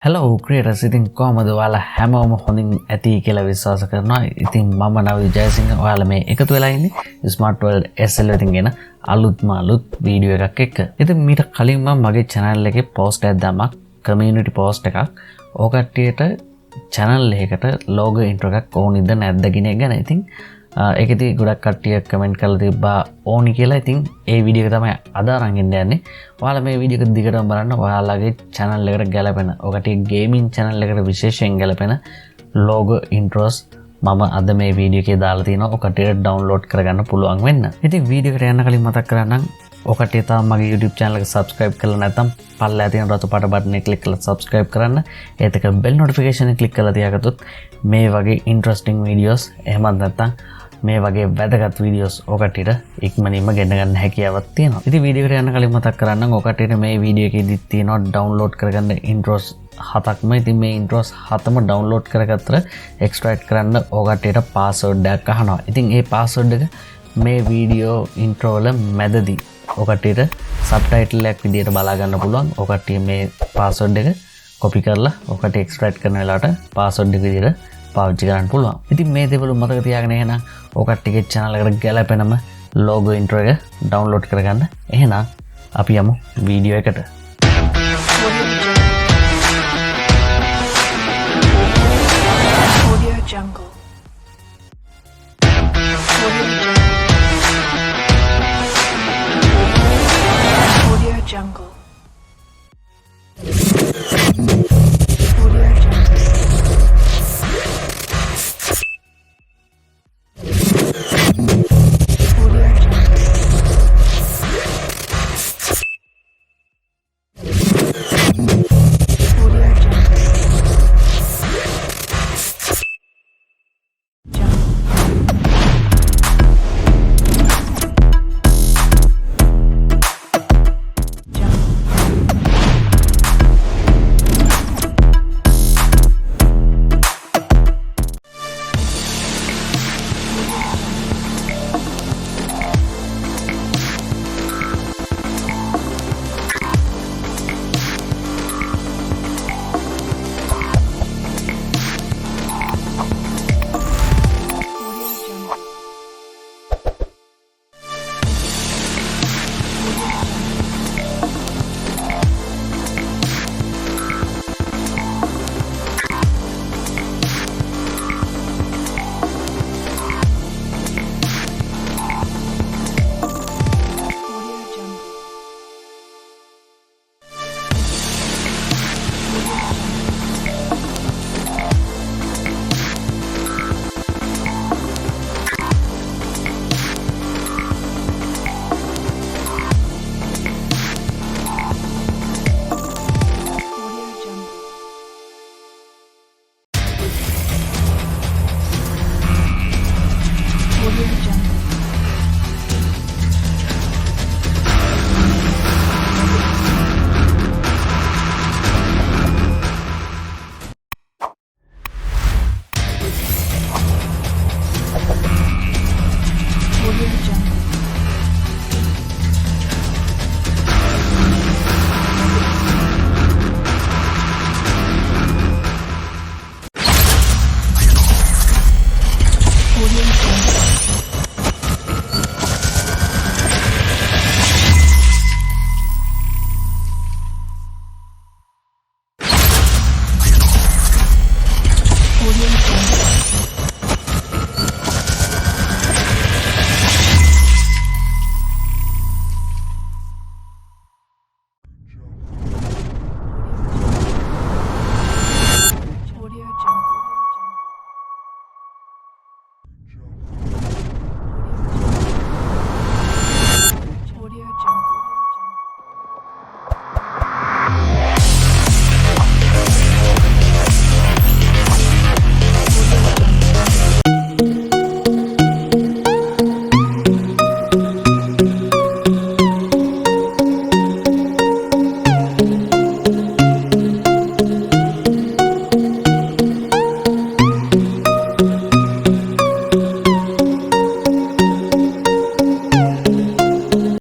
Hello creators, ඉතින් කොහමද ඔයාලා හැමෝම හොඳින් ඇති කියලා විශ්වාස කරනවා. ඉතින් මම නවී ජයසිංහ ඔයාලා මේ එකතු වෙලා ඉන්නේ Smart World SL එකකින් ගෙන අලුත් වීඩියෝ එකක් එක්ක. ඉතින් මීට කලින් මම මගේ channel එකේ post එකක් දැම්මා, community post එකක්. ඕක කට්ටියට channel එකකට logo intro එකක් ඕනිද නැද්ද කියන එක ගැන. ඉතින් ඒකෙදි ගොඩක් කට්ටිය කමෙන්ට් කරලා තිබ්බා ඕනි කියලා. ඉතින් ඒ වීඩියෝ එක තමයි අද අරන් යන්නේ. ඔයාලා මේ වීඩියෝ එක දිගටම බලන්න. ඔයාලගේ channel එකට ගැලපෙන, ඔය කට්ටිය gaming channel එකට විශේෂයෙන් ගැලපෙන logo intros මම අද මේ වීඩියෝ එකේ දාලා තිනවා. ඔය කට්ටියට download කරගන්න පුළුවන් වෙන්න. ඉතින් වීඩියෝ එකට යන්න කලින් මතක් කරන්නම්, ඔය කට්ටිය තාම මගේ YouTube channel එක subscribe කරලා නැත්නම් පල්ලෙහා තියෙන රතු පාට බටන් එක click කරලා subscribe කරන්න. ඒත් එක bell notification එක click කරලා තියාගත්තොත් මේ වගේ interesting videos එහෙමත් නැත්නම් මේ වගේ වැදගත් වීඩියෝස් ඔකටට ඉක්මනින්ම ගෙන්න ගන්න හැකියාවක් තියෙනවා. ඉතින් වීඩියෝ එකට යන්න කලින් මතක් කරන්නම්, ඔකටට මේ වීඩියෝ එකේදී තියෙනවා ඩවුන්ලෝඩ් කරගන්න ඉන්ට්‍රෝස් 7ක්ම. ඉතින් මේ ඉන්ට්‍රෝස් 7ම ඩවුන්ලෝඩ් කරගත්තට එක්ස්ට්‍රැක්ට් කරන්න ඔකටට පාස්වර්ඩ් එකක් අහනවා. ඉතින් ඒ පාස්වර්ඩ් එක මේ වීඩියෝ ඉන්ට්‍රෝ වල මැදදී ඔකටට සබ්ටයිටල් එකක් විදියට බලා ගන්න පුළුවන්. ඔකටට මේ පාස්වර්ඩ් එක කොපි කරලා ඔකට එක්ස්ට්‍රැක්ට් කරන වෙලාවට පාස්වර්ඩ් එක විදියට පාවිච්චි කරන්න පුළුවන්. ඉතින් මේ දේවල් මතක තියාගෙන එහෙනම් ඔය කට්ටියගේ channel එකට ගැලපෙනම logo intro එක download කරගන්න. එහෙනම් අපි යමු වීඩියෝ එකට.